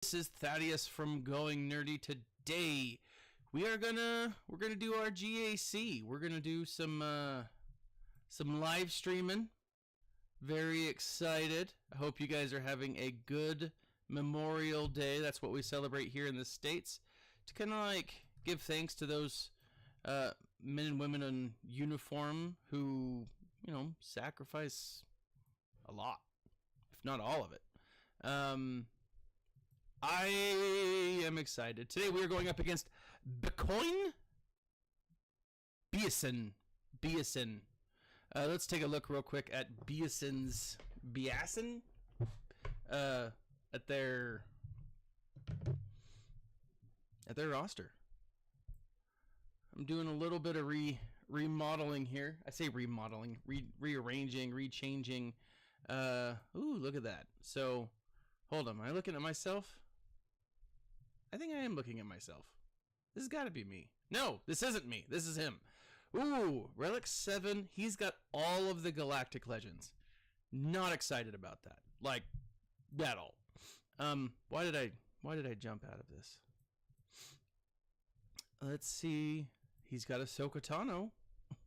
This is Thaddeus from Going Nerdy. Today we're gonna do our GAC. We're gonna do some live streaming. Very excited. I hope you guys are having a good Memorial Day. That's what we celebrate here in the States, to kind of like give thanks to those men and women in uniform who, you know, sacrifice a lot, if not all of it. I am excited. Today we are going up against Bitcoin Biasin. Let's take a look real quick at Biasin at their roster. I'm doing a little bit of remodeling here. I say remodeling, rearranging, rechanging. Ooh, look at that. So, hold on. Am I looking at myself? I think I am looking at myself. This has got to be me. No, this isn't me. This is him. Ooh, Relic 7. He's got all of the Galactic Legends. Not excited about that. Like, at all. Why did I jump out of this? Let's see. He's got a Ahsoka Tano,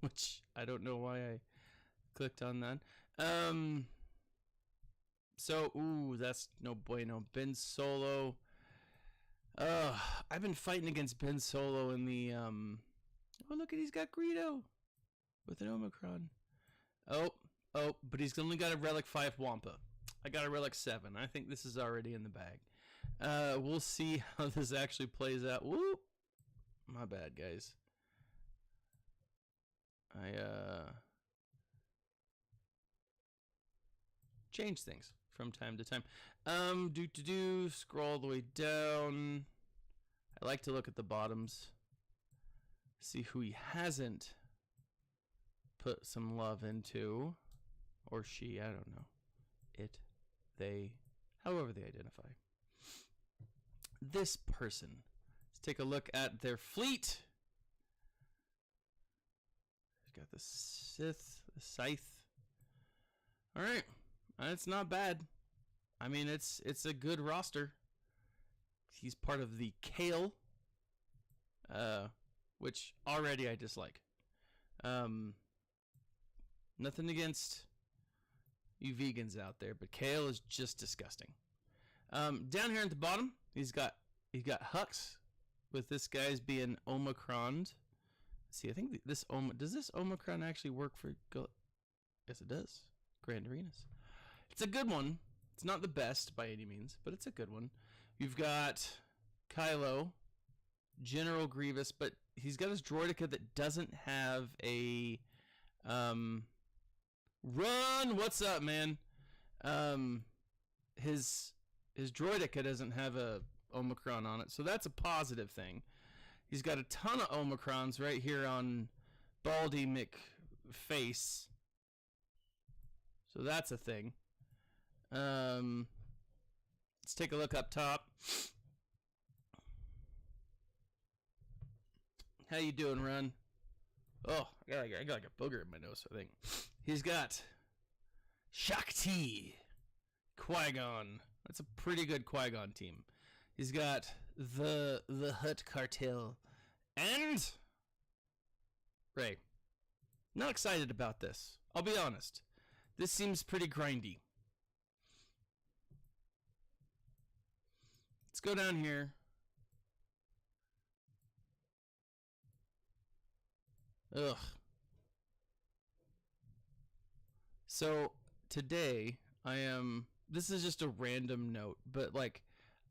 which I don't know why I clicked on that. So, ooh, that's no bueno. Ben Solo. I've been fighting against Ben Solo in the, oh, look at, he's got Greedo with an Omicron. Oh, but he's only got a Relic 5 Wampa. I got a Relic 7. I think this is already in the bag. We'll see how this actually plays out. Whoop. My bad, guys. I, change things from time to time. Scroll all the way down. I like to look at the bottoms, see who he hasn't put some love into, or she, I don't know. It, they, however they identify. This person. Let's take a look at their fleet. He's got the Scythe. All right. That's not bad. I mean, it's a good roster. He's part of the Kale, which already I dislike. Nothing against you vegans out there, but Kale is just disgusting. Down here at the bottom, he's got Hux, with this guy's being Omicroned. Let's see, I think does this Omicron actually work for? Yes, it does. Grand Arenas. It's a good one. It's not the best by any means, but it's a good one. You've got Kylo, General Grievous, but he's got his droideka that doesn't have a run. What's up, man? His droideka doesn't have a Omicron on it, so that's a positive thing. He's got a ton of Omicrons right here on Baldy McFace, so that's a thing. Let's take a look up top. How you doing, Ron? Oh, I got like a booger in my nose, I think. He's got Shakti, Qui-Gon. That's a pretty good Qui-Gon team. He's got the Hutt Cartel and Rey. Not excited about this. I'll be honest. This seems pretty grindy. Let's go down here. Ugh. So today this is just a random note, but like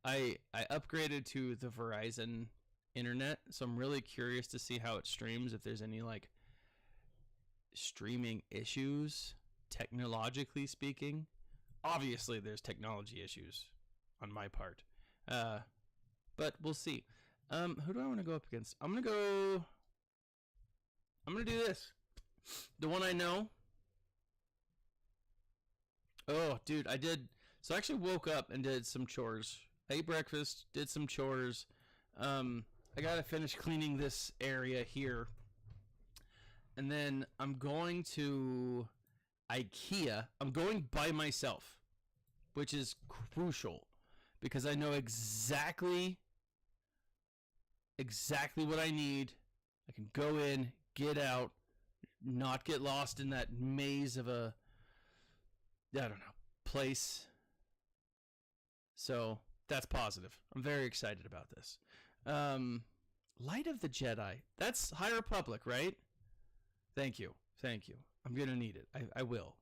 I upgraded to the Verizon internet, so I'm really curious to see how it streams, if there's any like streaming issues, technologically speaking. Obviously there's technology issues on my part. But we'll see. Who do I want to go up against? I'm gonna do this. The one I know. Oh, dude, so I actually woke up and did some chores. I ate breakfast, did some chores. I gotta finish cleaning this area here. And then I'm going to IKEA. I'm going by myself, which is crucial, because I know exactly what I need. I can go in, get out, not get lost in that maze of a, I don't know, place. So that's positive. I'm very excited about this. Light of the Jedi. That's High Republic, right? Thank you. I'm gonna need it. I will.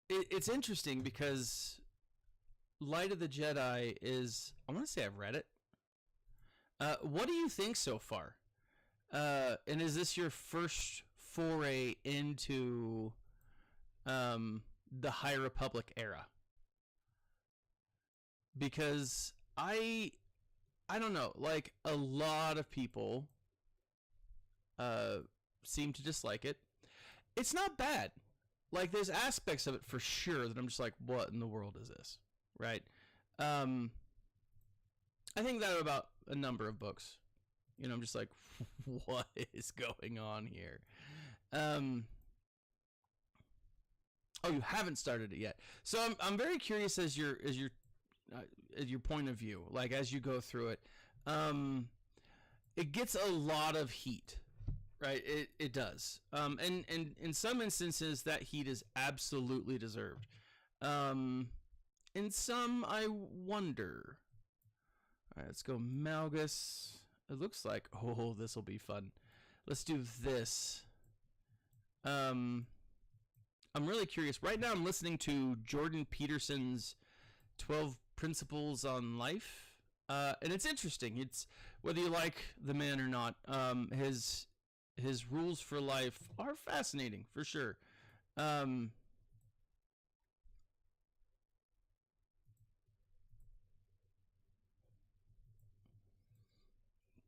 It's interesting because Light of the Jedi is, I want to say I've read it. What do you think so far? And is this your first foray into the High Republic era? Because I don't know, like a lot of people seem to dislike it. It's not bad. Like there's aspects of it for sure that I'm just like, what in the world is this? Right? I think that about a number of books. You know, I'm just like, what is going on here? Oh, you haven't started it yet. So I'm very curious as your point of view, like as you go through it. It gets a lot of heat, right? It does. And in some instances that heat is absolutely deserved. In some, I wonder. All right, let's go Malgus. It looks like, oh, this will be fun. Let's do this. I'm really curious. Right now I'm listening to Jordan Peterson's 12 Principles on Life. And it's interesting. It's whether you like the man or not. His rules for life are fascinating for sure.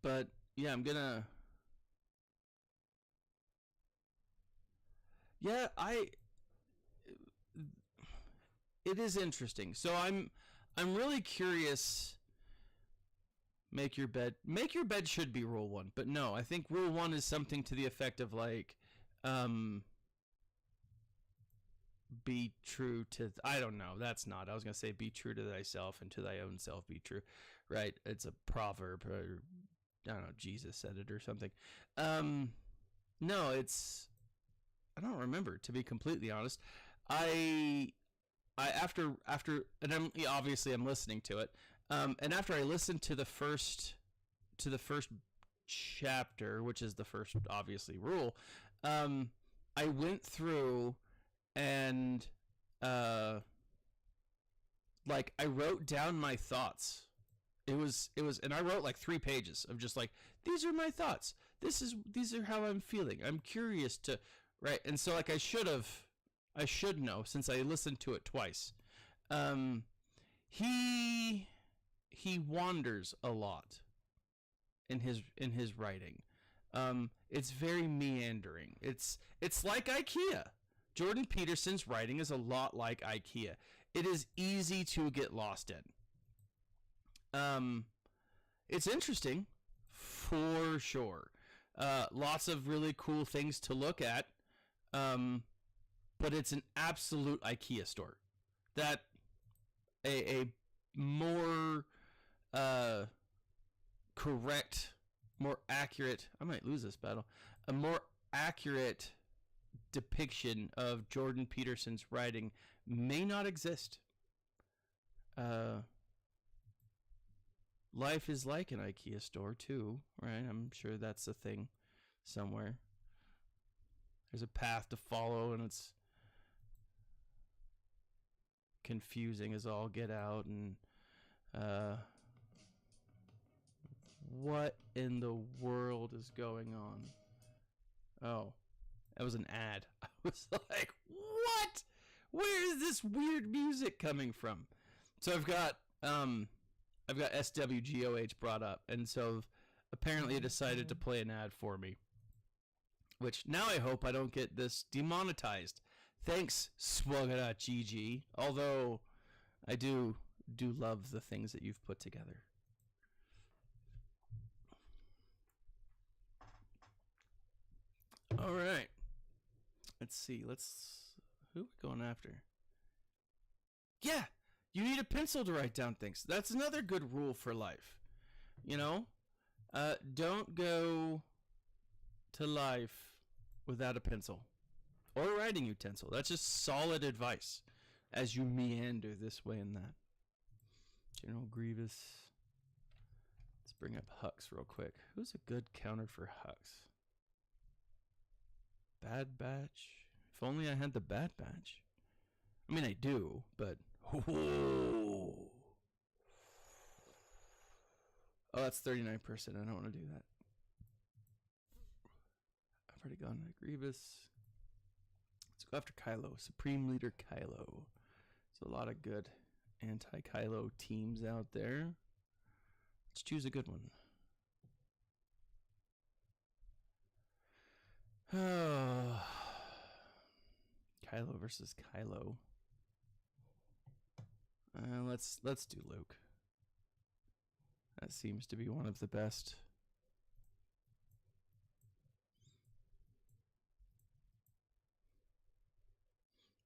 But yeah, I'm gonna. Yeah, it is interesting. So I'm really curious. Make your bed should be rule 1, but no, I think rule 1 is something to the effect of like be true to, I don't know, that's not, I was gonna say be true to thyself and to thy own self be true, right? It's a proverb, or I don't know, Jesus said it or something. No, it's, I don't remember, to be completely honest. I after and I'm obviously I'm listening to it, and after I listened to the first chapter, which is the first obviously rule, I went through and like I wrote down my thoughts. It was and I wrote like 3 pages of just like, these are my thoughts. These are how I'm feeling. I'm curious to, right? And so like I should know since I listened to it twice. He wanders a lot in his writing. It's very meandering. It's like IKEA. Jordan Peterson's writing is a lot like IKEA. It is easy to get lost in. It's interesting, for sure. Lots of really cool things to look at. But it's an absolute IKEA store. That a more correct, more accurate, I might lose this battle, a more accurate depiction of Jordan Peterson's writing may not exist. Life is like an IKEA store too, right? I'm sure that's a thing somewhere. There's a path to follow and it's confusing as all get out, and what in the world is going on? Oh, that was an ad. I was like, what? Where is this weird music coming from? So I've got SWGOH brought up, and so apparently it decided to play an ad for me, which now I hope I don't get this demonetized. Thanks, SWGOH. Although I do love the things that you've put together. All right. Let's see. Who are we going after? Yeah, you need a pencil to write down things. That's another good rule for life. You know, don't go to life without a pencil or a writing utensil. That's just solid advice as you meander this way and that. General Grievous. Let's bring up Hux real quick. Who's a good counter for Hux? Bad Batch. If only I had the Bad Batch. I mean, I do, but... Oh, that's 39%. I don't want to do that. I've already gone to Grievous. Let's go after Kylo. Supreme Leader Kylo. There's a lot of good anti-Kylo teams out there. Let's choose a good one. Oh. Kylo versus Kylo. Let's do Luke. That seems to be one of the best.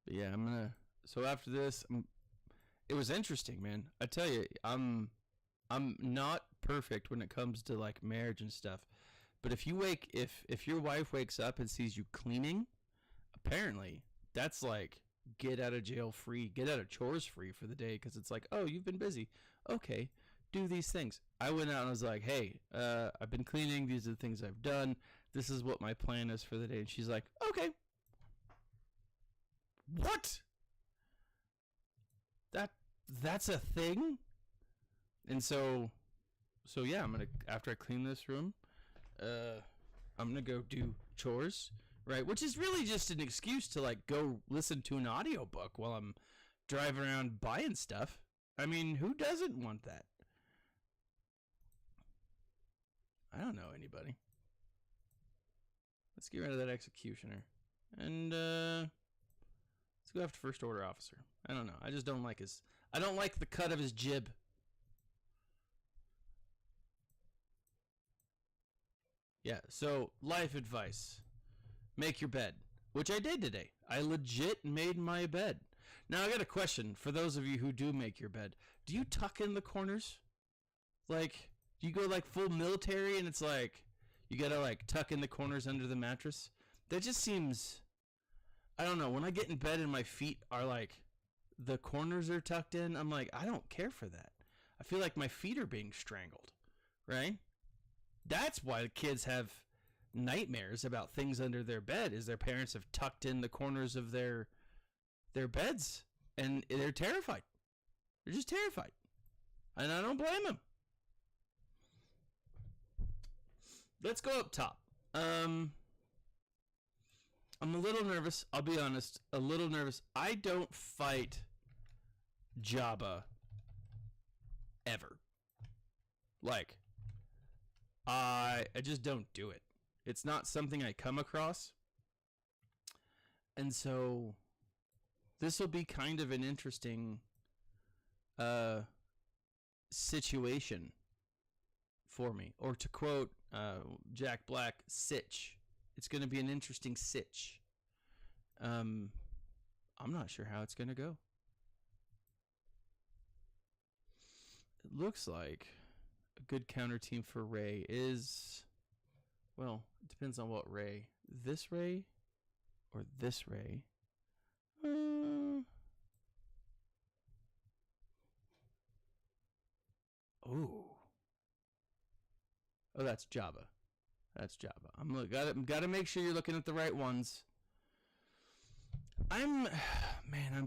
But yeah, I'm gonna. So after this, it was interesting, man. I tell you, I'm not perfect when it comes to like marriage and stuff. But if your wife wakes up and sees you cleaning, apparently that's like get out of jail free, get out of chores free for the day, because it's like, oh, you've been busy. Okay, do these things. I went out and I was like, hey, I've been cleaning. These are the things I've done. This is what my plan is for the day. And she's like, okay. What? That's a thing? And so yeah, I'm gonna, after I clean this room, I'm gonna go do chores, right? Which is really just an excuse to like go listen to an audiobook while I'm driving around buying stuff. I mean, who doesn't want that? I don't know anybody. Let's get rid of that executioner. And let's go after First Order Officer. I don't know. I just don't like I don't like the cut of his jib. Yeah, so life advice. Make your bed, which I did today. I legit made my bed. Now, I got a question for those of you who do make your bed. Do you tuck in the corners? Like, do you go like full military and it's like, you gotta like tuck in the corners under the mattress? That just seems, I don't know. When I get in bed and my feet are like, the corners are tucked in, I'm like, I don't care for that. I feel like my feet are being strangled, right? That's why the kids have nightmares about things under their bed, is their parents have tucked in the corners of their beds, and they're terrified. They're just terrified. And I don't blame them. Let's go up top. I'm a little nervous. I'll be honest. A little nervous. I don't fight Jabba ever. Like, I just don't do it. It's not something I come across. And so this will be kind of an interesting situation for me. Or to quote Jack Black, sitch. It's going to be an interesting sitch. I'm not sure how it's going to go. It looks like a good counter team for Rey is, well, it depends on what Rey. This Rey or this Rey? Oh, that's Jabba. That's Jabba. Gotta make sure you're looking at the right ones. I'm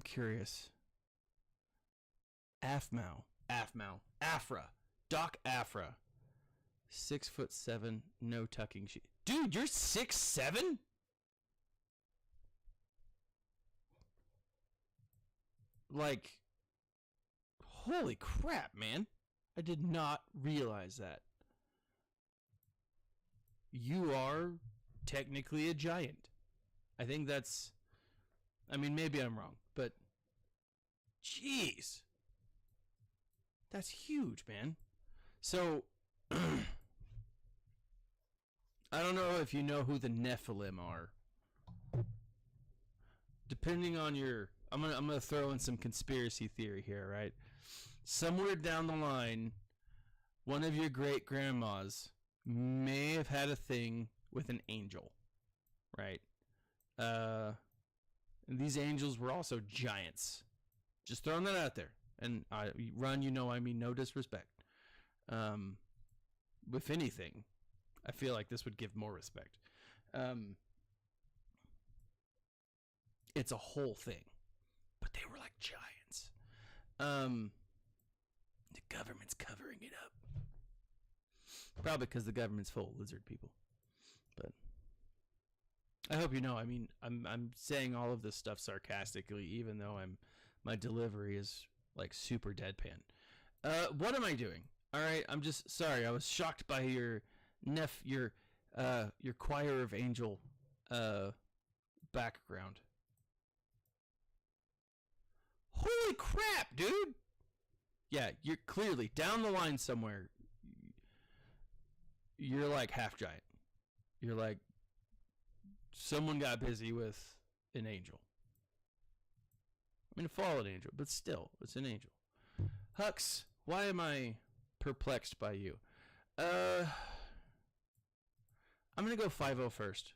curious. Afra. Doc Afra. 6'7", no tucking sheet. Dude, you're 6'7"? Like, holy crap, man. I did not realize that. You are technically a giant. I think that's, I mean, maybe I'm wrong, but jeez. That's huge, man. So, I don't know if you know who the Nephilim are. Depending on your I'm gonna throw in some conspiracy theory here, right? Somewhere down the line, one of your great grandmas may have had a thing with an angel, right? And these angels were also giants. Just throwing that out there. And Ron, you know I mean no disrespect. If anything, I feel like this would give more respect. It's a whole thing, but they were like giants. The government's covering it up, probably because the government's full of lizard people. But I hope you know. I mean, I'm saying all of this stuff sarcastically, even though my delivery is like super deadpan. What am I doing? All right, I'm just sorry. I was shocked by your choir of angel background. Holy crap, dude! Yeah, you're clearly down the line somewhere. You're like half giant. You're like someone got busy with an angel. I mean, a fallen angel, but still, it's an angel. Hux, why am I perplexed by you? I'm gonna go 5-0 first.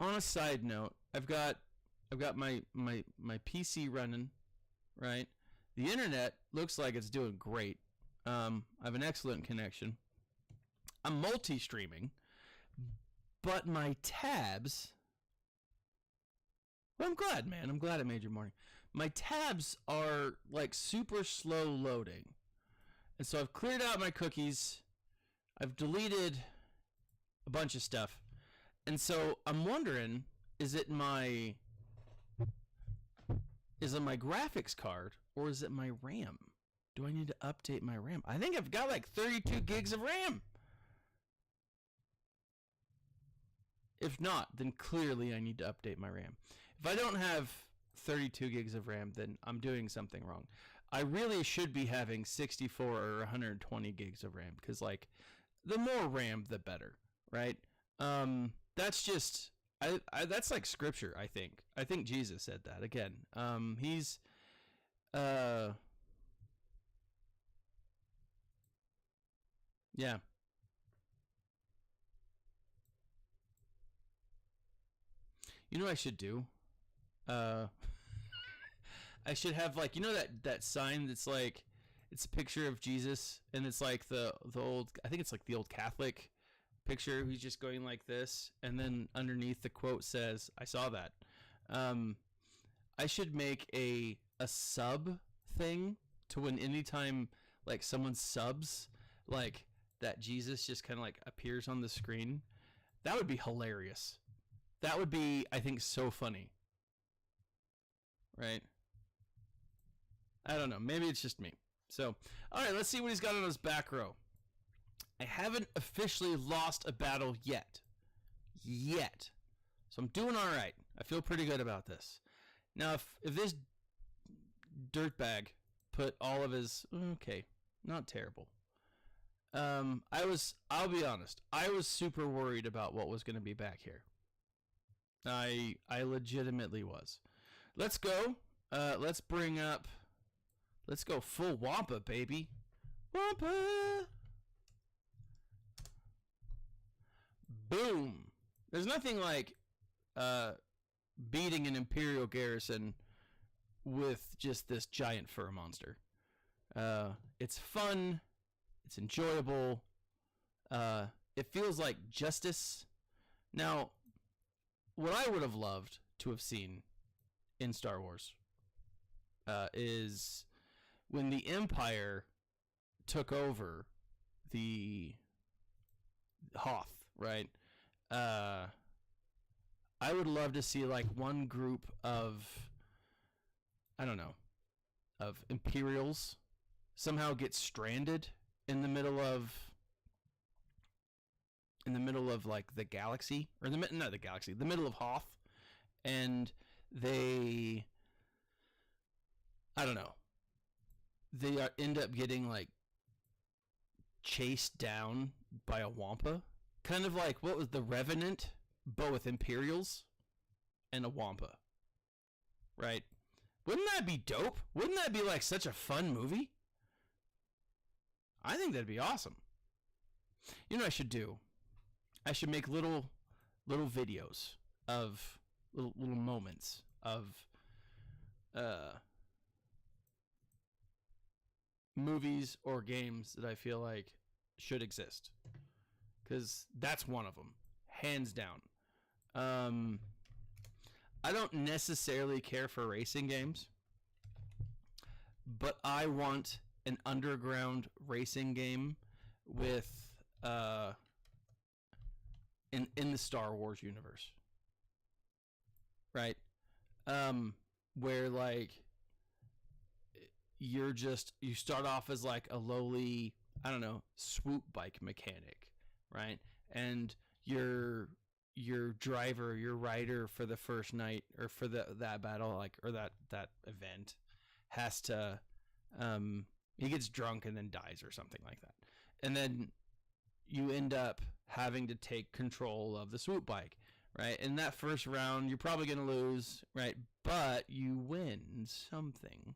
On a side note, I've got my PC running, right? The internet looks like it's doing great. I have an excellent connection. I'm multi-streaming, but my tabs. Well, I'm glad, man. I'm glad it made your morning. My tabs are like super slow loading, and so I've cleared out my cookies. I've deleted a bunch of stuff. And so I'm wondering, is it my graphics card or is it my RAM? Do I need to update my RAM? I think I've got like 32 gigs of RAM. If not, then clearly I need to update my RAM. If I don't have 32 gigs of RAM, then I'm doing something wrong. I really should be having 64 or 120 gigs of RAM because like the more RAM, the better, right? That's just that's like scripture. I think Jesus said that again. He's yeah. You know what I should do? I should have like, you know that sign that's like it's a picture of Jesus and it's like the old, I think it's like the old Catholic picture. He's just going like this, and then underneath the quote says, "I saw that." I should make a sub thing to when anytime like someone subs, like that Jesus just kind of like appears on the screen. That would be hilarious. That would be, I think, so funny. Right? I don't know. Maybe it's just me. So, all right, let's see what he's got on his back row. I haven't officially lost a battle yet. So I'm doing all right. I feel pretty good about this. Now, if this dirtbag put all of his... Okay, not terrible. I'll be honest. I was super worried about what was going to be back here. I legitimately was. Let's go. Let's go full Wampa, baby. Wampa! Boom. There's nothing like beating an Imperial garrison with just this giant fur monster. It's fun. It's enjoyable. It feels like justice. Now, what I would have loved to have seen in Star Wars is when the Empire took over the Hoth, right? I would love to see like one group of, I don't know, of Imperials somehow get stranded in the middle of like the galaxy, or the middle of Hoth, and they, I don't know, they end up getting like chased down by a Wampa, kind of like what was the Revenant but with Imperials and a Wampa, right? Wouldn't that be dope? Wouldn't that be like such a fun movie? I think that'd be awesome. You know what I should do? I should make little videos of little moments of movies or games that I feel like should exist, because that's one of them, hands down. I don't necessarily care for racing games, but I want an underground racing game with in the Star Wars universe, right? Where like you start off as like a lowly, I don't know, swoop bike mechanic, right? And your driver, your rider for the first night or for that battle, like, or that event, has to he gets drunk and then dies or something like that, and then you end up having to take control of the swoop bike, right? In that first round, you're probably going to lose, right? But you win something.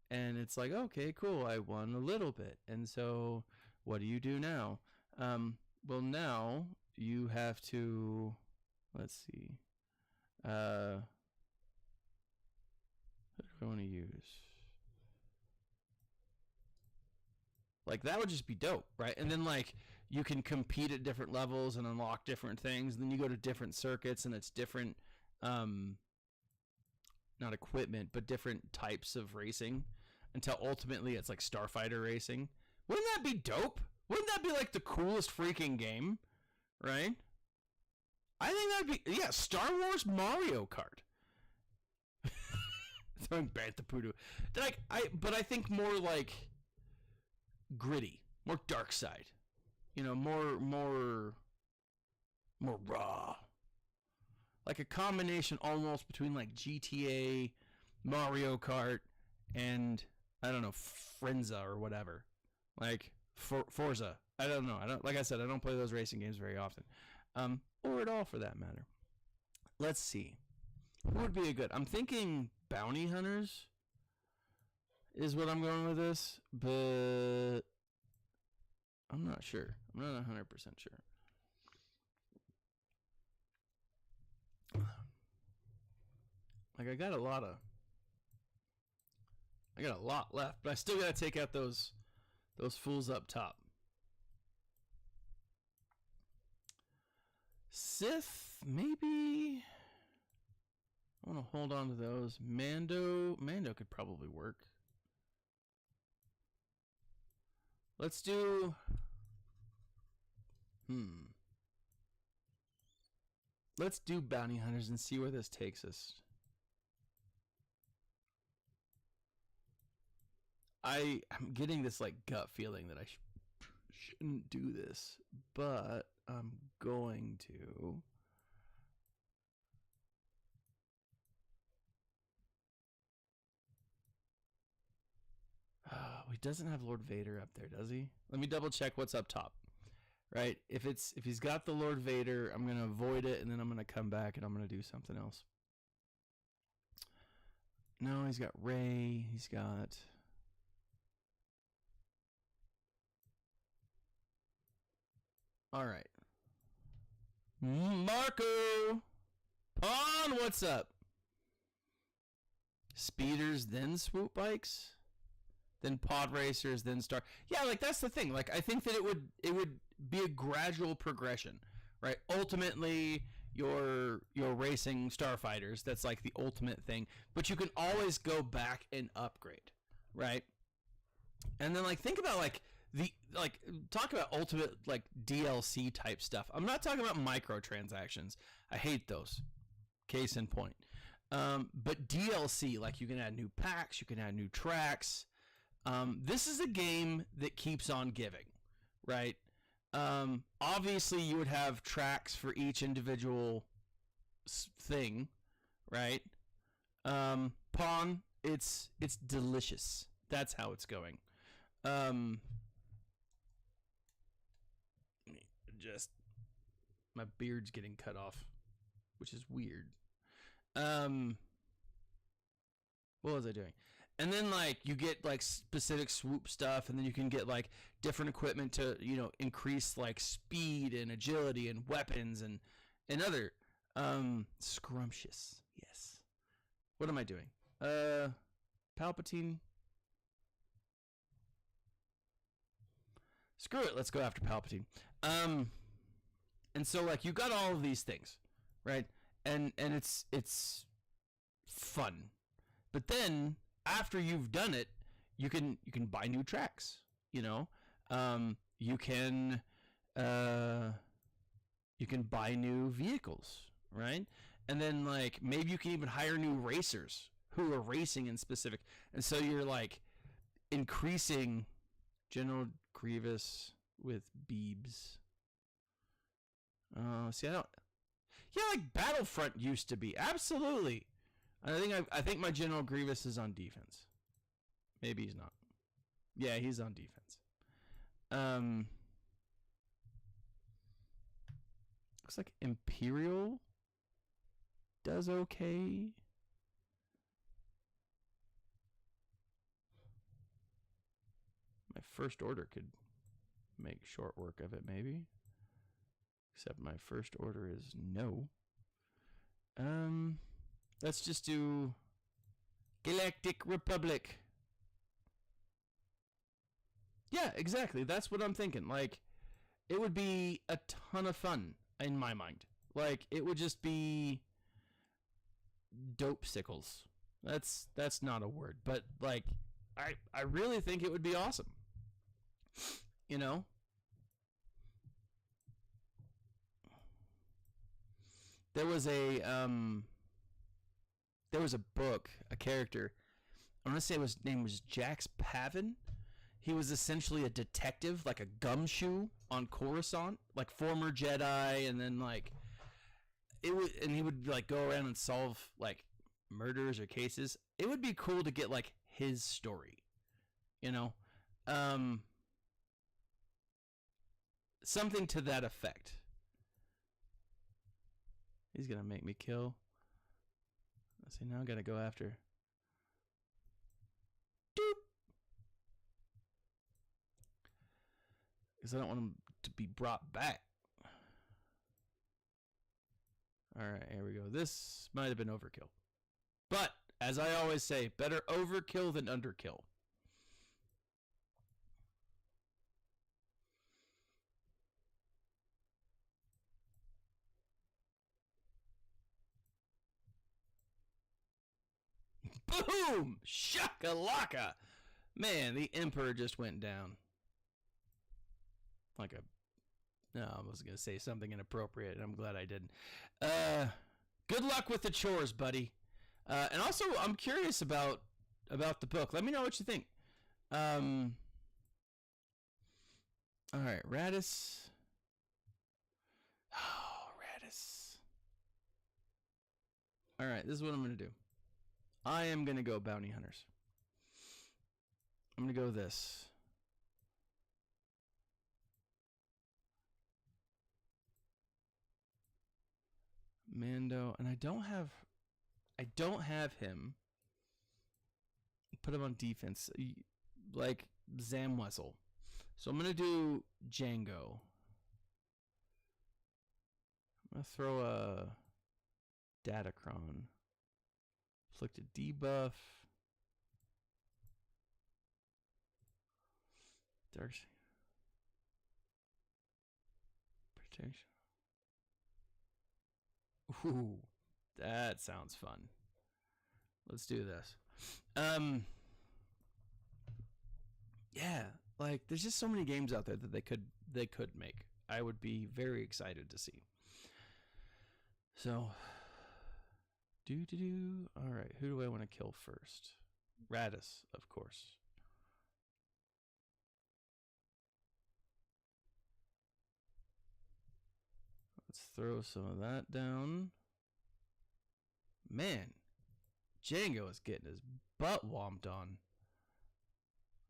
And it's like, okay, cool, I won a little bit. And so what do you do now? Well, now you have to, let's see. What do I want to use? Like, that would just be dope, right? And then, like, you can compete at different levels and unlock different things. And then you go to different circuits, and it's different, not equipment, but different types of racing, until ultimately it's like Starfighter racing. Wouldn't that be dope? Wouldn't that be like the coolest freaking game, right? I think that'd be, yeah, Star Wars Mario Kart. Throwing Bantapudu. Like, but I think more like gritty, more dark side, you know, more raw, like a combination almost between like GTA, Mario Kart, and I don't know, Frenza or whatever, like Forza. I don't know. Like I said, I don't play those racing games very often, or at all for that matter. Let's see, who would be a good? I'm thinking bounty hunters is what I'm going with this, but I'm not sure. I'm not 100% sure. Like, I got a lot left, but I still got to take out those fools up top. Sith, maybe. I want to hold on to those. Mando could probably work. Let's do. Let's do bounty hunters and see where this takes us. I'm getting this like gut feeling that I shouldn't do this, but I'm going to. He doesn't have Lord Vader up there, does he? Let me double check what's up top. Right? If he's got the Lord Vader, I'm gonna avoid it, and then I'm gonna come back and I'm gonna do something else. No, he's got Rey. He's got. All right. Marco! Pawn, what's up? Speeders, then swoop bikes? Then pod racers, then Star. Yeah, like, that's the thing. Like, I think that it would be a gradual progression, right? Ultimately, you're racing starfighters. That's like the ultimate thing. But you can always go back and upgrade, right? And then, like, think about, like, talk about ultimate, like, DLC type stuff. I'm not talking about microtransactions. I hate those. Case in point. But DLC, like, you can add new packs, you can add new tracks. This is a game that keeps on giving, right? Obviously, you would have tracks for each individual thing, right? Pawn, it's delicious. That's how it's going. Just my beard's getting cut off. which is weird. What was I doing? And then like you get like specific swoop stuff, and then you can get like different equipment to, you know, increase like speed and agility and weapons and other scrumptious. Yes. What am I doing? Palpatine. Screw it, let's go after Palpatine. And so like you got all of these things, right? And it's fun. But then after you've done it, you can buy new tracks, you know? You can buy new vehicles, right? And then like maybe you can even hire new racers who are racing in specific. And so you're like increasing General Grievous with Beebs. See, I don't. Yeah, like Battlefront used to be. Absolutely. I think my General Grievous is on defense. Maybe he's not. Yeah, he's on defense. Looks like Imperial does okay. My First Order could make short work of it, maybe. Except my First Order is no. Let's just do Galactic Republic. Yeah, exactly. That's what I'm thinking. Like, it would be a ton of fun in my mind. Like, it would just be dope sickles. That's not a word, but like, I really think it would be awesome. You know? There was a book, a character. I want to say his name was Jax Pavin. He was essentially a detective, like a gumshoe on Coruscant, like former Jedi, and then like and he would like go around and solve like murders or cases. It would be cool to get like his story, you know, something to that effect. He's gonna make me kill. Let's see, now I gotta go after. Doop. Because I don't want him to be brought back. Alright, here we go. This might have been overkill. But, as I always say, better overkill than underkill. Boom! Shakalaka! Man, the Emperor just went down. Like a... No, I was going to say something inappropriate, and I'm glad I didn't. Good luck with the chores, buddy. And also, I'm curious about the book. Let me know what you think. Alright, Radis. Oh, Radis. Alright, this is what I'm going to do. I am going to go Bounty Hunters. I'm going to go this. Mando, and I don't have him. Put him on defense, like Zamwesel. So I'm gonna do Django. I'm gonna throw a Datacron. Inflict a debuff. Dark protection. Ooh, that sounds fun. Let's do this. Yeah, like there's just so many games out there that they could make. I would be very excited to see. So, all right, who do I want to kill first? Radis, of course. Let's throw some of that down. Man, Django is getting his butt whomped on.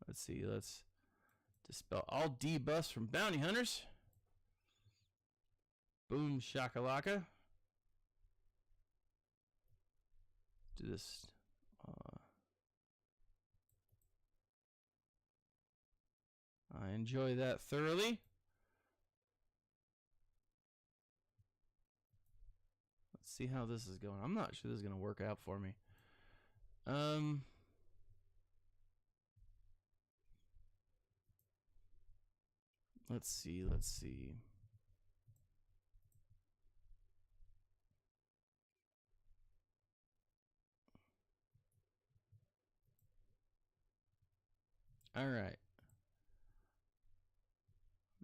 Let's see, let's dispel all debuffs from Bounty Hunters. Boom shakalaka. do this. I enjoy that thoroughly. Let's see how this is going. I'm not sure this is going to work out for me. Let's see. All right.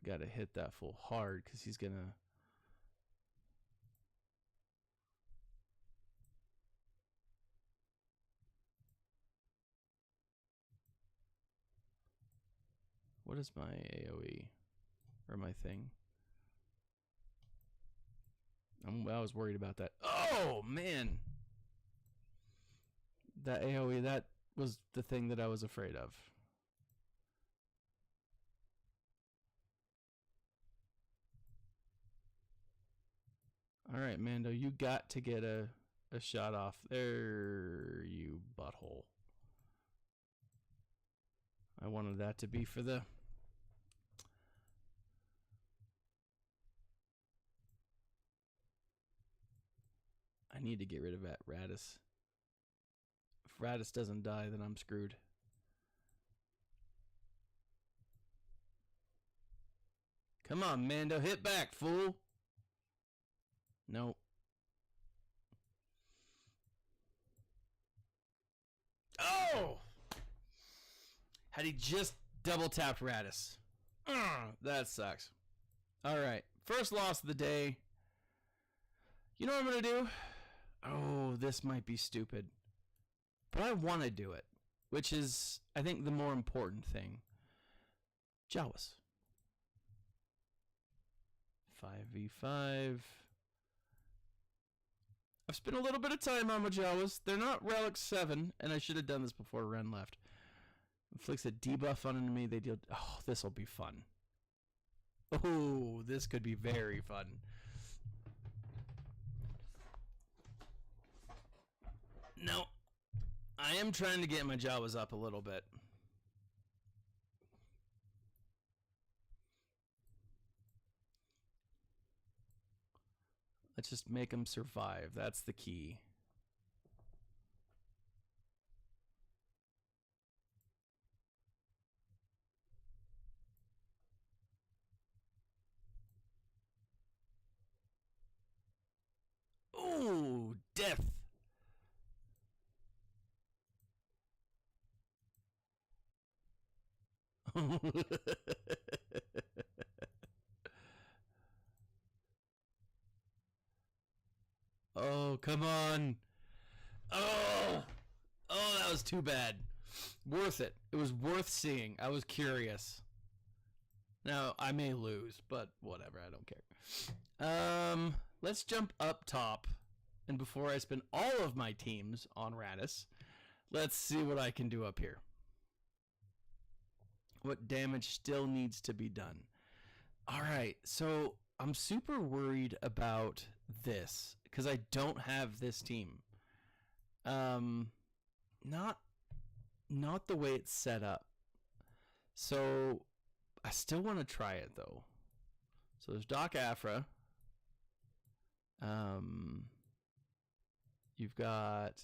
Got to hit that full hard because he's going to... What is my AoE? Or my thing? I was worried about that. Oh, man! That AoE, that was the thing that I was afraid of. All right, Mando, you got to get a shot off. There, you butthole. I wanted that to be for the... I need to get rid of that Radis. If Radis doesn't die, then I'm screwed. Come on, Mando, hit back, fool. Nope. Oh! Had he just double tapped Radis. That sucks. All right. First loss of the day. You know what I'm going to do? Oh, this might be stupid. But I want to do it, which is, I think, the more important thing. Jawas. 5v5. I've spent a little bit of time on my Jawas. They're not Relic 7, and I should have done this before Ren left. Inflicts a debuff on enemy. They deal... Oh, this will be fun. Oh, this could be very fun. No. I am trying to get my Jawas up a little bit. Let's just make them survive. That's the key. Ooh, death. Oh, come on. Oh, that was too bad. Worth it. It was worth seeing. I was curious. Now, I may lose, but whatever. I don't care. Let's jump up top. And before I spend all of my teams on Radis, let's see what I can do up here. What damage still needs to be done. All right, so I'm super worried about this because I don't have this team. Not the way it's set up. So I still want to try it though. So there's Doc Afra. You've got...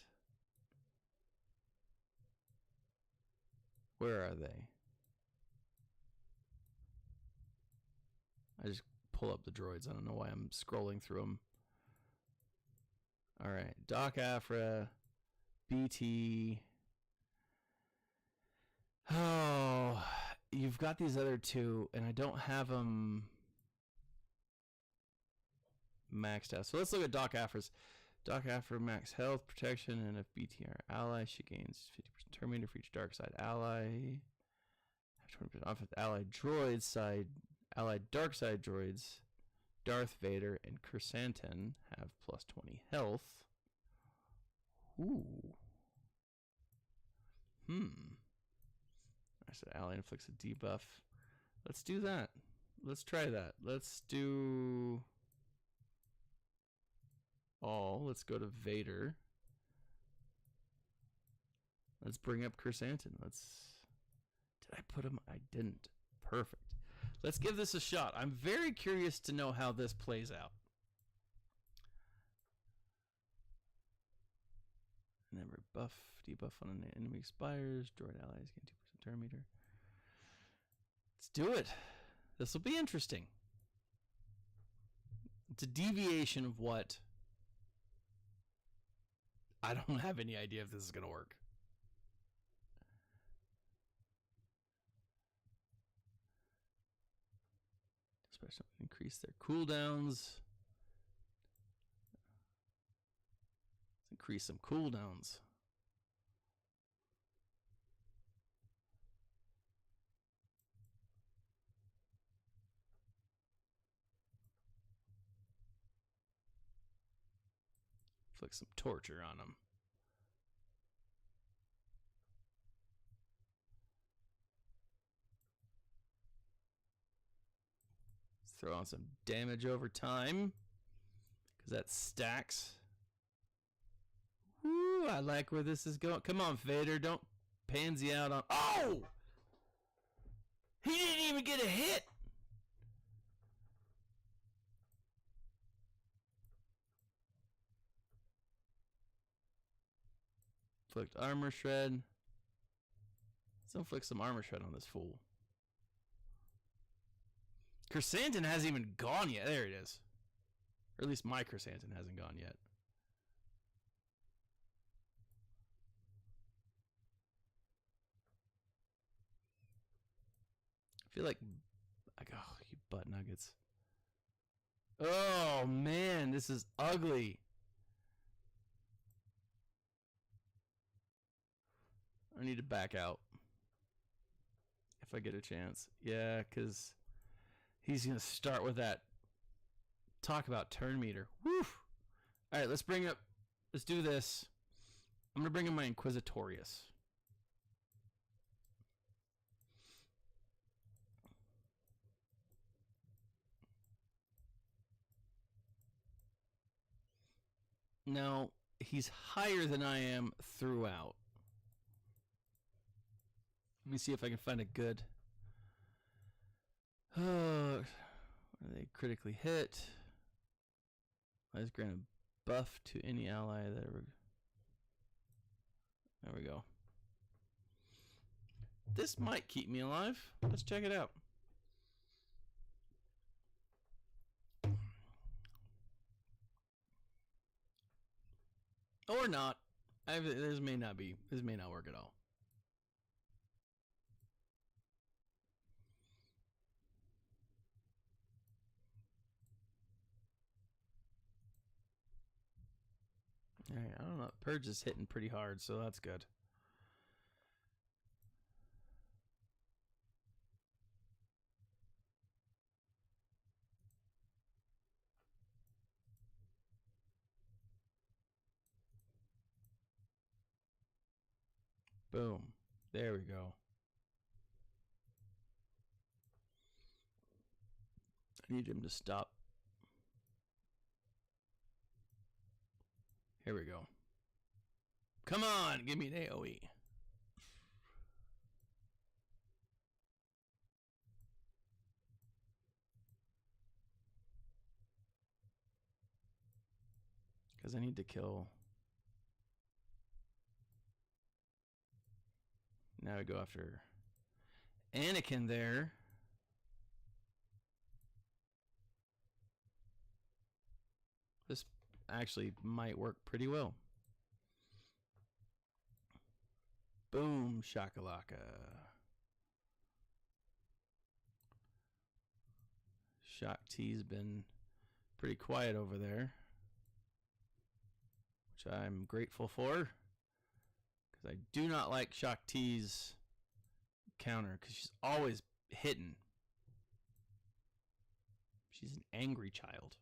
Where are they? I just pull up the droids. I don't know why I'm scrolling through them. All right. Doc Afra. BT. Oh, you've got these other two, and I don't have them maxed out. So let's look at Doc Afra's. Doc Afra max health, protection, and if BT are ally, she gains 50% Terminator for each dark side ally. 20% off with allied droids side. Allied dark side droids, Darth Vader and Chrysanthemum have plus 20 health. Ooh. I said ally inflicts a debuff. Let's do that. Let's try that. Let's do all. Let's go to Vader. Let's bring up Chrysanthemum. Did I put him? I didn't. Perfect. Let's give this a shot. I'm very curious to know how this plays out. Never buff, debuff on an enemy expires. Droid allies gain 2% turn meter. Let's do it. This will be interesting. It's a deviation of what? I don't have any idea if this is going to work. Especially increase their cooldowns. Let's increase some cooldowns. Flick some torture on them. Let's throw on some damage over time, because that stacks. Woo, I like where this is going. Come on, Vader, don't pansy out on... Oh! He didn't even get a hit! Flicked armor shred. Let's inflict some armor shred on this fool. Chrysanthemum hasn't even gone yet. There it is. Or at least my Chrysanthemum hasn't gone yet. I feel like oh, you butt nuggets. Oh man, this is ugly. I need to back out if I get a chance. Yeah, because he's going to start with that. Talk about turn meter. Woo! All right, let's do this. I'm going to bring in my Inquisitorius. Now, he's higher than I am throughout. Let me see if I can find a good. Are they critically hit? Let's grant a buff to any ally that ever. There we go. This might keep me alive. Let's check it out. Or not. This may not work at all. All right, I don't know. Purge is hitting pretty hard, so that's good. Boom. There we go. I need him to stop. Here we go. Come on, give me an AoE. Because I need to kill. Now we go after Anakin there. This actually might work pretty well. Boom, shakalaka. Shock T's been pretty quiet over there, which I'm grateful for, because I do not like Shock T's counter, because she's always hitting. She's an angry child.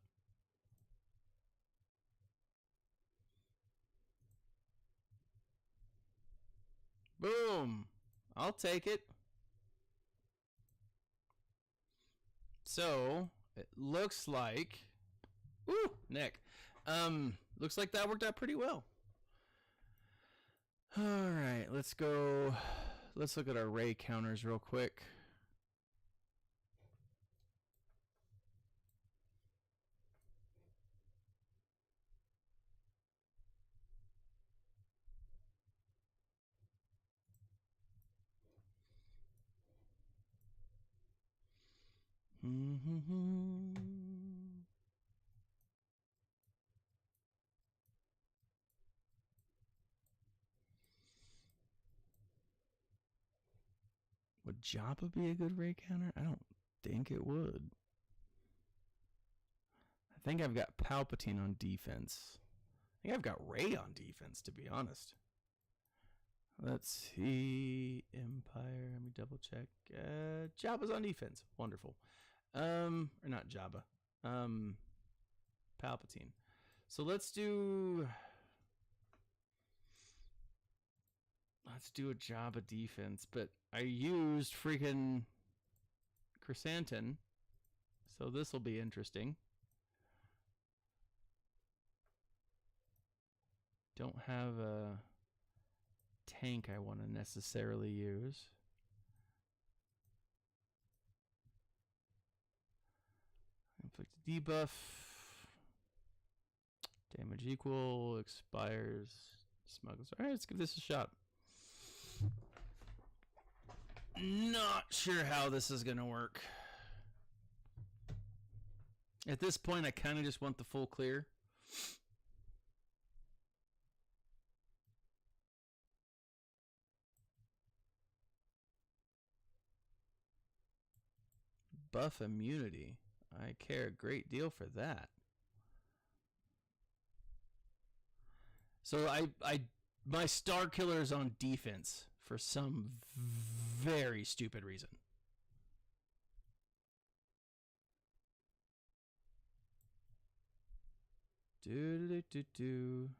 Boom. I'll take it. So, it looks like... Ooh, Nick. Looks like that worked out pretty well. Alright, let's go. Let's look at our ray counters real quick. Would Jabba be a good ray counter? I don't think it would. I think I've got Palpatine on defense. I think I've got Ray on defense, to be honest. Let's see. Empire. Let me double check. Jabba's on defense. Wonderful. Or not Jabba. Palpatine. So let's do a Jabba defense, but I used freaking Chrysanthemum, so this will be interesting. Don't have a tank I want to necessarily use. Inflict debuff. Damage equal. Expires. Smuggles. Alright, let's give this a shot. Not sure how this is going to work. At this point, I kind of just want the full clear. Buff immunity. I care a great deal for that. So my Star Killer is on defense for some very stupid reason. Do.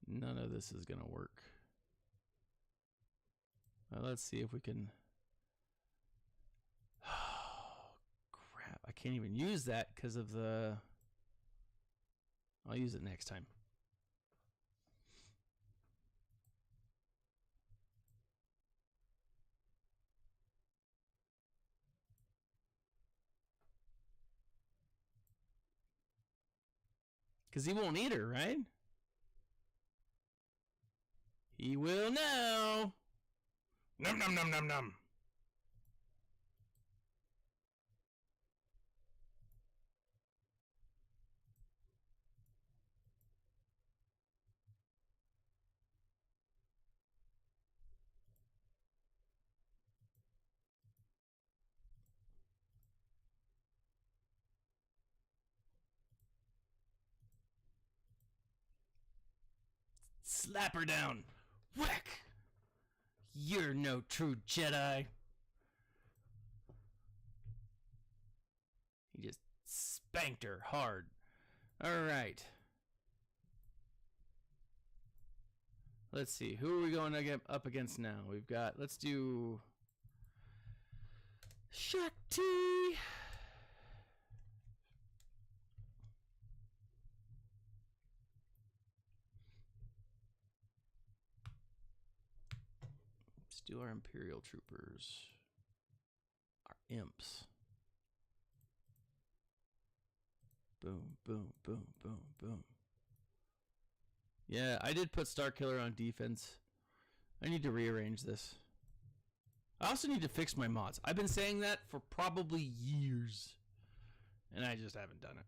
None of this is going to work. Let's see if we can... Oh, crap. I can't even use that because of the... I'll use it next time. Because he won't eat her, right? He will now. Num num num num num. Slap her down. Whack! You're no true Jedi. He just spanked her hard. Alright. Let's see. Who are we going to get up against now? We've got... Let's do... Shakti! Let's do our Imperial Troopers. Our imps. Boom, boom, boom, boom, boom. Yeah, I did put Star Killer on defense. I need to rearrange this. I also need to fix my mods. I've been saying that for probably years, and I just haven't done it.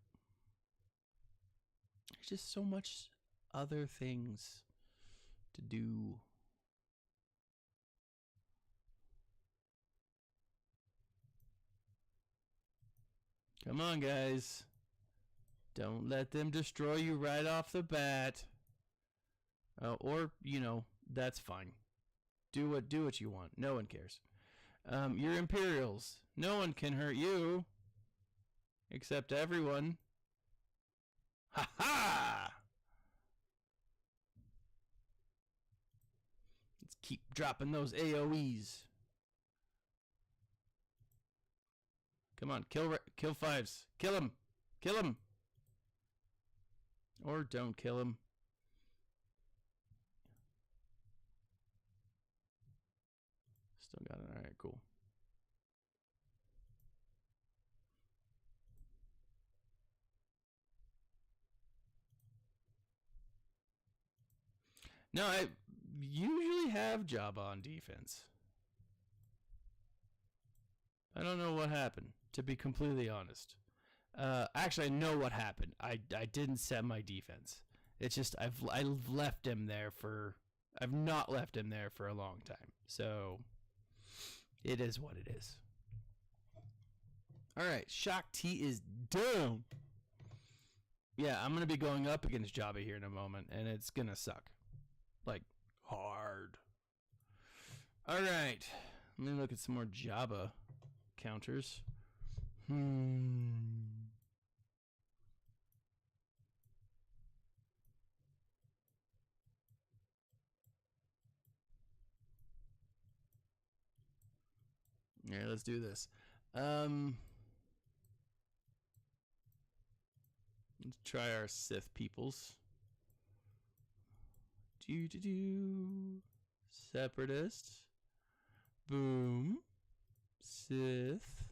There's just so much other things to do. Come on, guys. Don't let them destroy you right off the bat. Or, you know, that's fine. Do what you want. No one cares. You're Imperials. No one can hurt you. Except everyone. Ha ha! Let's keep dropping those AoEs. Come on, kill fives. Kill him. Kill him. Or don't kill him. Still got it. All right, cool. No, I usually have Jabba on defense. I don't know what happened, to be completely honest. Actually, I know what happened. I didn't set my defense. It's just I've left him there for... I've not left him there for a long time. So, it is what it is. Alright, Shock T is down. Yeah, I'm going to be going up against Jabba here in a moment, and it's going to suck. Like, hard. Alright, let me look at some more Jabba counters. Yeah, let's do this. Let's try our Sith peoples. Separatists. Boom. Sith.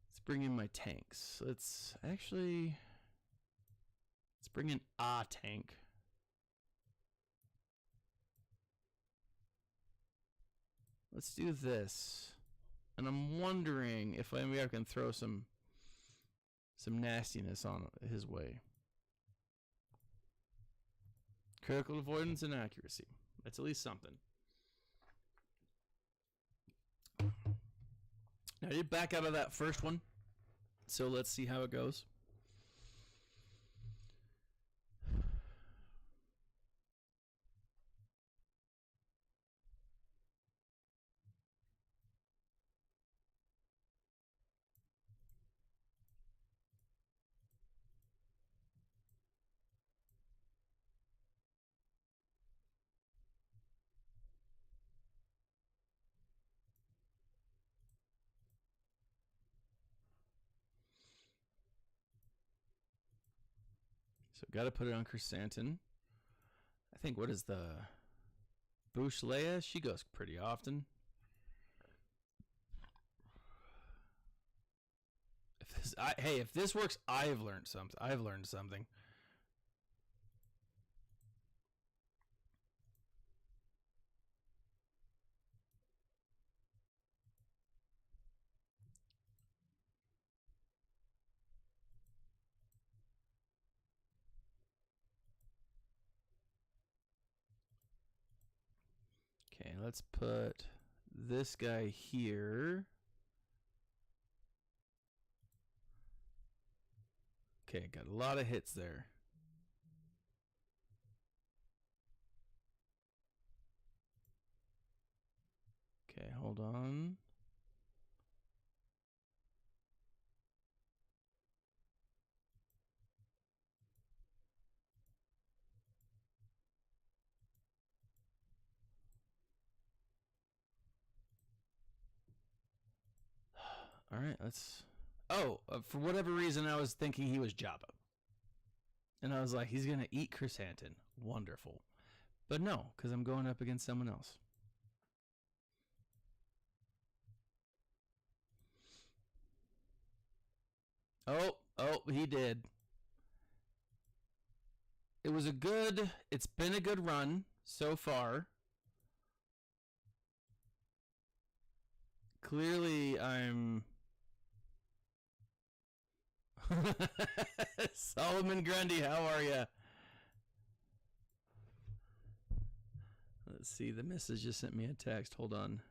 Let's bring in my tanks. Let's bring in a tank. Let's do this. And I'm wondering if maybe I can throw some nastiness on his way. Critical avoidance and accuracy. That's at least something. Now, I did back out of that first one, so let's see how it goes. So got to put it on Chrysanthemum. I think, what is the Bouche Leia? She goes pretty often. If this works, I've learned something. Okay, let's put this guy here. Okay, got a lot of hits there. Okay, hold on. All right, let's... Oh, for whatever reason, I was thinking he was Jabba. And I was like, he's going to eat Chrysanthemum. Wonderful. But no, because I'm going up against someone else. Oh, he did. It's been a good run so far. Clearly, I'm... Solomon Grundy, how are you? Let's see. The missus just sent me a text. Hold on.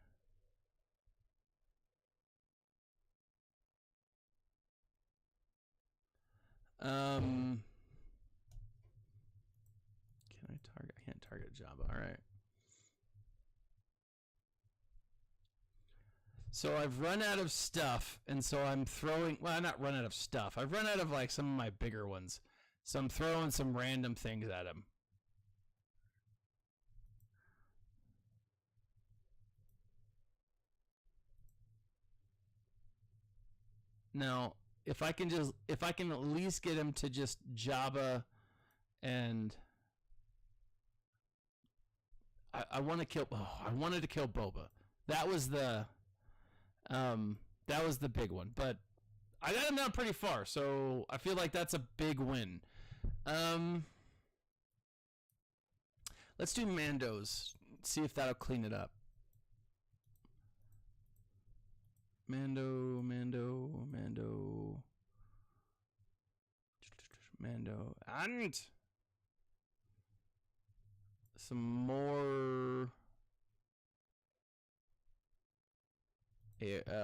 Can I target? I can't target Java. All right. So I've run out of stuff, and so I'm throwing. Well, not run out of stuff. I've run out of like some of my bigger ones, so I'm throwing some random things at him. Now, if I can at least get him to just Java, and I want to kill. Oh, I wanted to kill Boba. That was the big one. But I got him down pretty far, so I feel like that's a big win. Let's do Mandos. See if that'll clean it up. Mando. And some more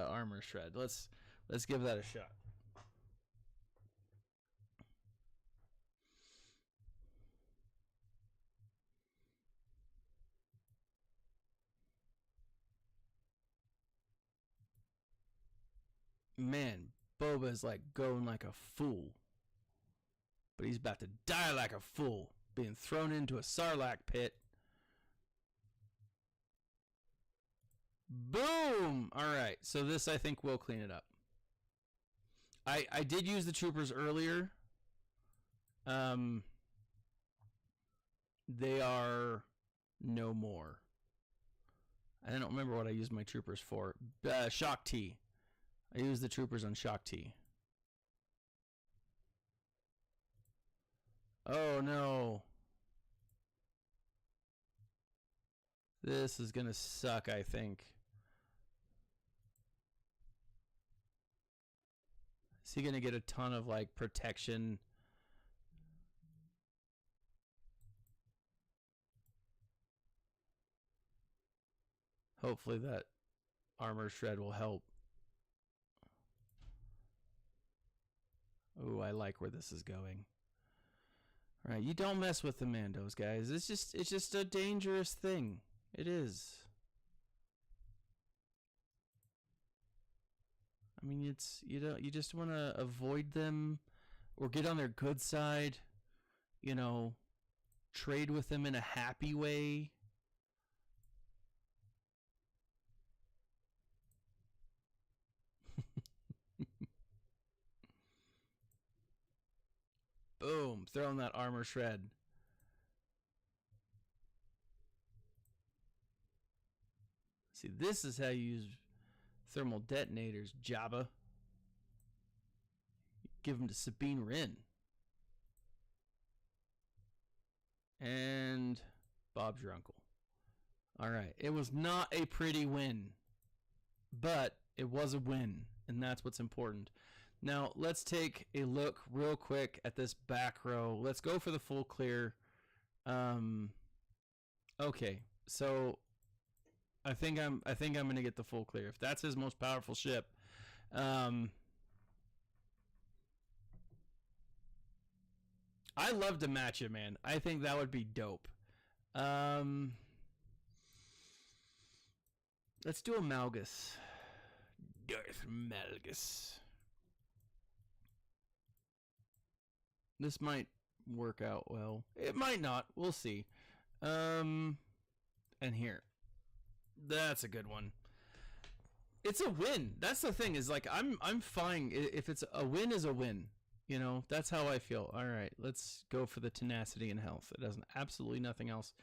armor shred. Let's give that a shot. Man, Boba's like going like a fool. But he's about to die like a fool, being thrown into a Sarlacc pit. Boom! Alright, so this I think will clean it up. I did use the troopers earlier. They are no more. I don't remember what I used my troopers for. Shock T. I used the troopers on Shock T. Oh no. This is gonna suck, I think. Is he gonna get a ton of like protection? Hopefully that armor shred will help. Ooh, I like where this is going. All right, you don't mess with the Mandos, guys. It's just a dangerous thing. It is. I mean, it's you just want to avoid them or get on their good side, trade with them in a happy way. Boom, throwing that armor shred. See, this is how you use thermal detonators, Jabba. Give them to Sabine Wren. And Bob's your uncle. All right, it was not a pretty win, but it was a win, and that's what's important. Now, let's take a look real quick at this back row. Let's go for the full clear. Okay, so I think I'm going to get the full clear. If that's his most powerful ship, I'd love to match it, man. I think that would be dope. Let's do a Malgus. Darth Malgus. This might work out well. It might not. We'll see. And here. That's a good one. It's a win. That's the thing, is like I'm fine. If it's a win is a win. That's how I feel. All right, let's go for the tenacity and health. It does absolutely nothing else.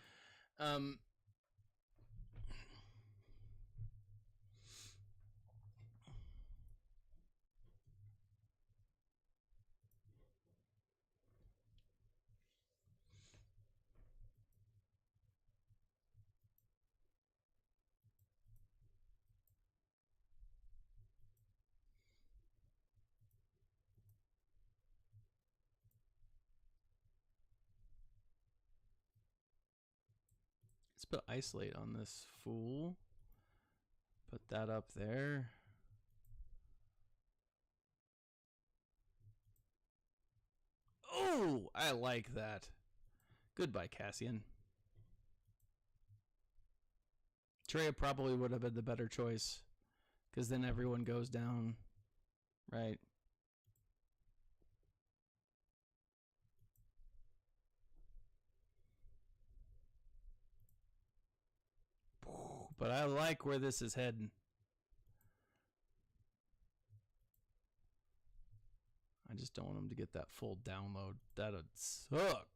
Let's put isolate on this fool. Put that up there. Oh, I like that. Goodbye, Cassian. Treya probably would have been the better choice, because then everyone goes down, right? But I like where this is heading. I just don't want him to get that full download. That would suck.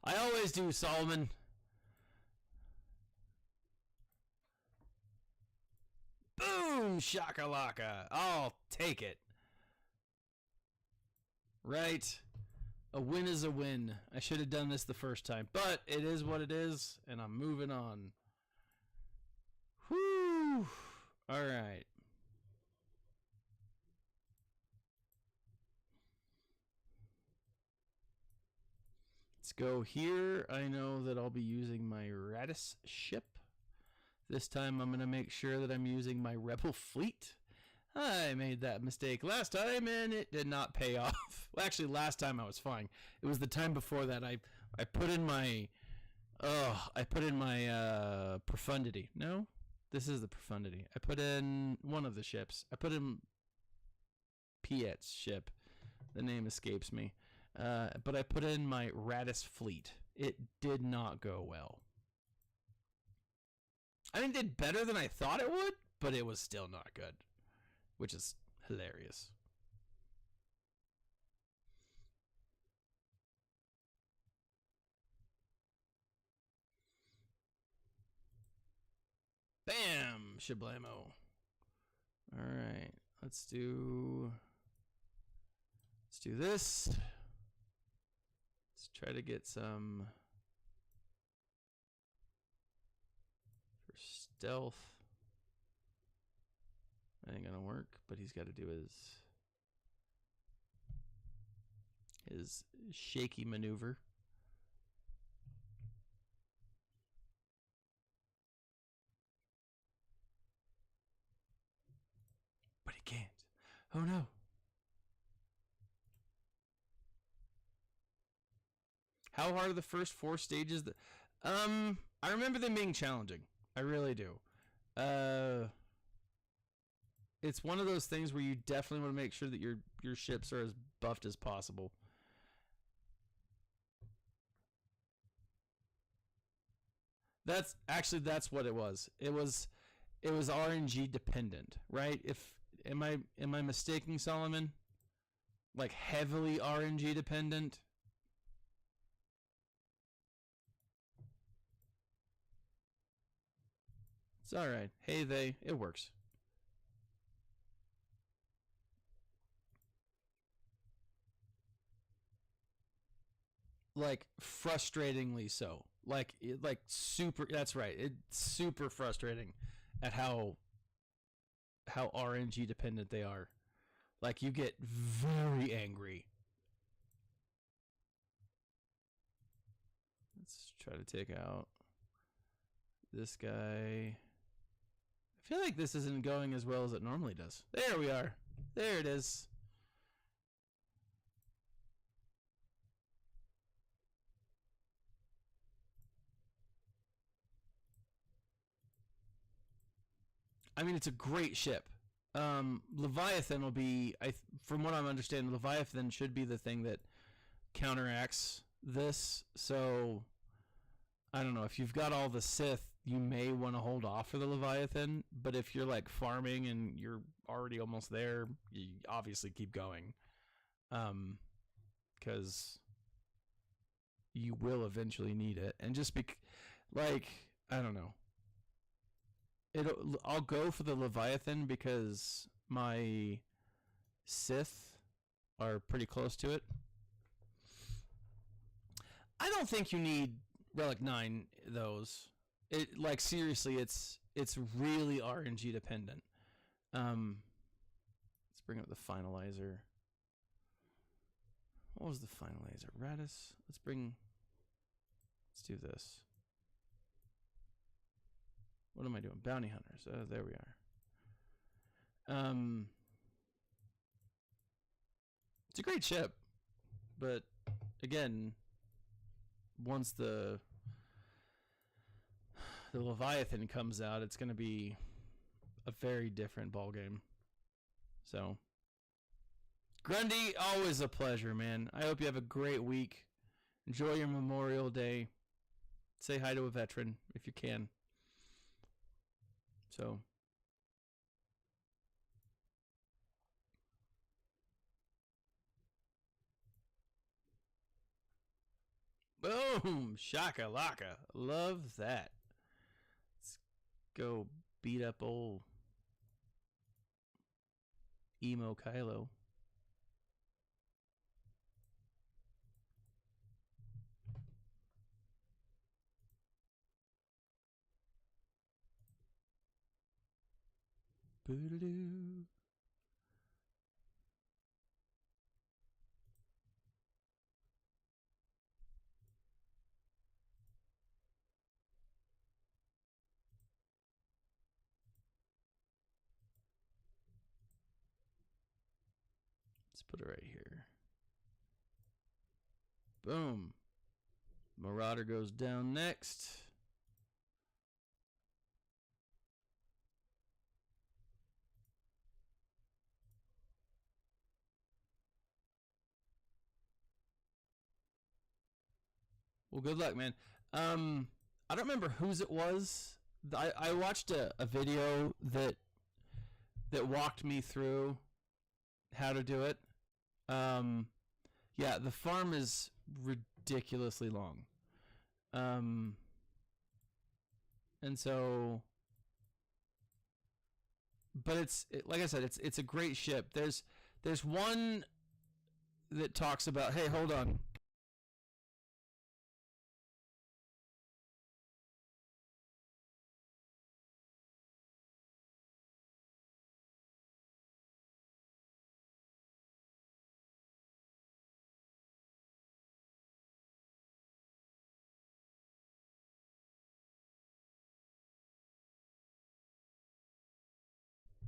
I always do, Solomon. Boom, shakalaka. I'll take it. Right. A win is a win. I should have done this the first time, but it is what it is, and I'm moving on. Whew. All right. Let's go here. I know that I'll be using my Radis ship. This time I'm going to make sure that I'm using my Rebel fleet. I made that mistake last time and it did not pay off. Well, actually, last time I was fine. It was the time before that I put in my profundity. No, this is the profundity. I put in one of the ships. I put in Piet's ship. The name escapes me. But I put in my Radis fleet. It did not go well. I mean, it did better than I thought it would, but it was still not good, which is hilarious. Bam! Shablamo. All right, let's do this. Let's try to get some for stealth. That ain't gonna work, but he's got to do his shaky maneuver. But he can't. Oh no. How hard are the first 4 stages? I remember them being challenging. I really do. It's one of those things where you definitely want to make sure that your ships are as buffed as possible. That's what it was. It was RNG dependent, right? Am I mistaking, Solomon? Like heavily RNG dependent? It's all right. Hey, it works. Like frustratingly so. Like super. That's right. It's super frustrating at how RNG dependent they are. Like you get very angry. Let's try to take out this guy. I feel like this isn't going as well as it normally does. There we are. There it is. I mean, it's a great ship. Leviathan will be, from what I'm understanding, Leviathan should be the thing that counteracts this. So, I don't know. If you've got all the Sith, you may want to hold off for the Leviathan. But if you're like farming and you're already almost there, you obviously keep going. Because you will eventually need it. And just like, I don't know. I'll go for the Leviathan because my Sith are pretty close to it. I don't think you need Relic 9 those. It like seriously, it's really RNG dependent. Let's bring up the finalizer. What was the finalizer? Radis. Let's do this. What am I doing? Bounty hunters. There we are. It's a great ship, but again, once the Leviathan comes out, it's going to be a very different ballgame. So, Grundy, always a pleasure, man. I hope you have a great week. Enjoy your Memorial Day. Say hi to a veteran if you can. So, boom, shakalaka. Love that. Let's go beat up old emo Kylo. Boo-doo-doo. Let's put it right here. Boom. Marauder goes down next. Well, good luck, man. I don't remember whose it was. I watched a video that walked me through how to do it. Yeah, the farm is ridiculously long. And so, but like I said, it's a great ship. There's one that talks about, hey, hold on.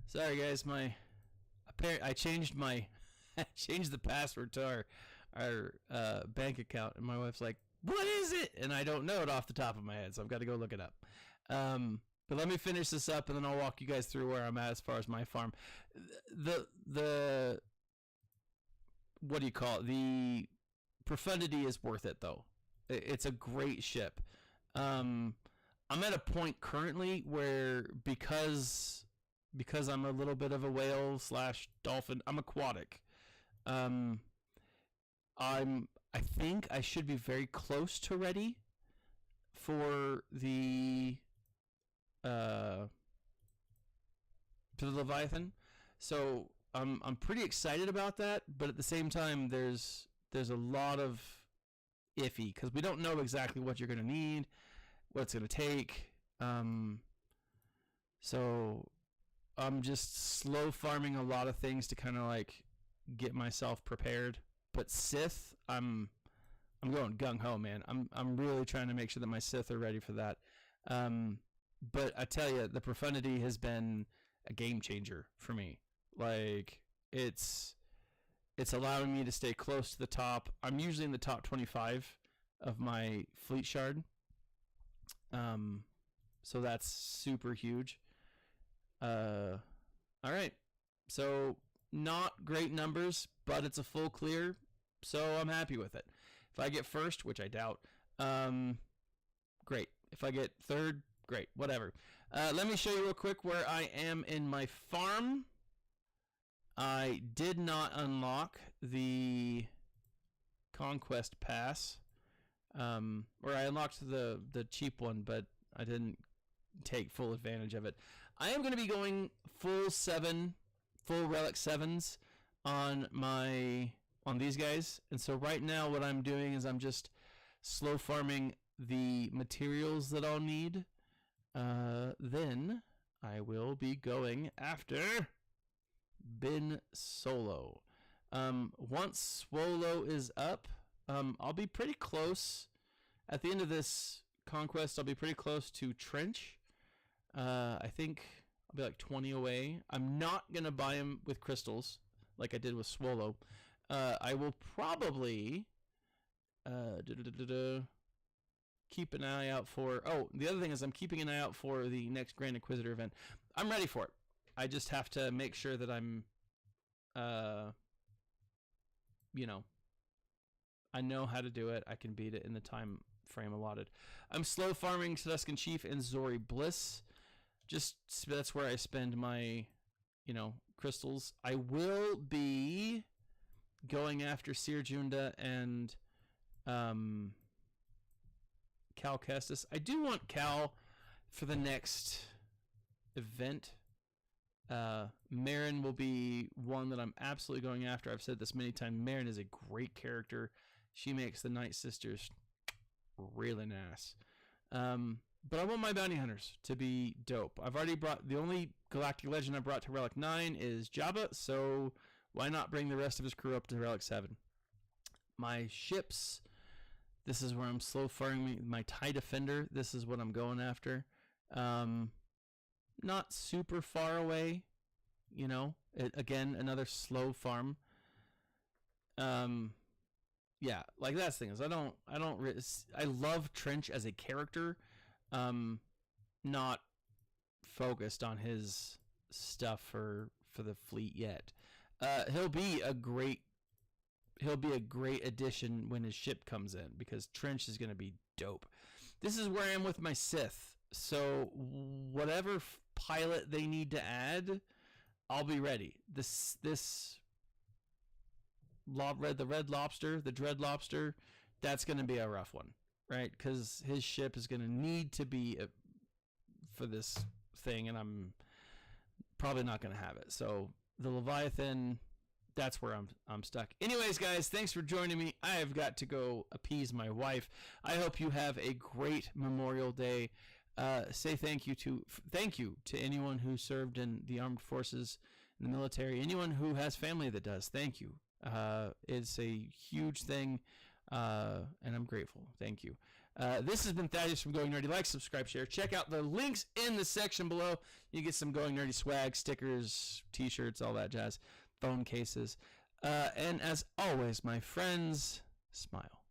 Sorry guys, I changed the password to our bank account, and my wife's like, "What is it?" And I don't know it off the top of my head, so I've got to go look it up. But let me finish this up, and then I'll walk you guys through where I'm at as far as my farm. The what do you call it? The profundity is worth it, though. It's a great ship. I'm at a point currently where because I'm a little bit of a whale / dolphin, I'm aquatic. I think I should be very close to ready for the Leviathan. So I'm pretty excited about that, but at the same time there's a lot of iffy because we don't know exactly what you're going to need, what it's going to take. So I'm just slow farming a lot of things to kind of like get myself prepared. But Sith, I'm going gung ho, man. I'm really trying to make sure that my Sith are ready for that. But I tell you, the profundity has been a game changer for me. Like it's allowing me to stay close to the top. I'm usually in the top 25 of my fleet shard. So that's super huge. All right. So not great numbers, but it's a full clear, so I'm happy with it. If I get first, which I doubt, great. If I get third, great. Whatever. Let me show you real quick where I am in my farm. I did not unlock the Conquest Pass, or I unlocked the cheap one, but I didn't take full advantage of it. I am going to be going full relic 7s on these guys. And so right now what I'm doing is I'm just slow farming the materials that I'll need then I will be going after Bin Solo. Once Swolo is up, I'll be pretty close. At the end of this conquest, I'll be pretty close to Trench. I think I'll be like 20 away. I'm not going to buy him with crystals like I did with Swolo. I will probably keep an eye out for... Oh, the other thing is I'm keeping an eye out for the next Grand Inquisitor event. I'm ready for it. I just have to make sure that I'm... you know, I know how to do it. I can beat it in the time frame allotted. I'm slow farming Tusken Chief and Zori Bliss. Just that's where I spend my, you know, crystals. I will be going after Seer Junda and Cal Kestis. I do want Cal for the next event. Marin will be one that I'm absolutely going after. I've said this many times. Marin is a great character. She makes the Night Sisters really nice. But I want my bounty hunters to be dope. I've already brought... The only Galactic Legend I brought to Relic 9 is Jabba, so why not bring the rest of his crew up to Relic 7? My ships... This is where I'm slow farming my TIE Defender. This is what I'm going after. Not super far away, you know. Again, another slow farm. Yeah, like that's the thing is I love Trench as a character. Not focused on his stuff for the fleet yet. He'll be a great addition when his ship comes in, because Trench is going to be dope. This is where I am with my Sith. So whatever pilot they need to add, I'll be ready. The Red Lobster, the Dread Lobster, that's going to be a rough one, right? Because his ship is going to need to be for this thing, and I'm probably not going to have it. So the Leviathan, that's where I'm stuck. Anyways, guys, thanks for joining me. I have got to go appease my wife. I hope you have a great Memorial Day. Say thank you to anyone who served in the armed forces, in the military, anyone who has family that does. Thank you. It's a huge thing, and I'm grateful. Thank you. This has been Thaddeus from Going Nerdy. Like, subscribe, share. Check out the links in the section below. You get some Going Nerdy swag, stickers, t-shirts, all that jazz, phone cases. And as always, my friends, smile.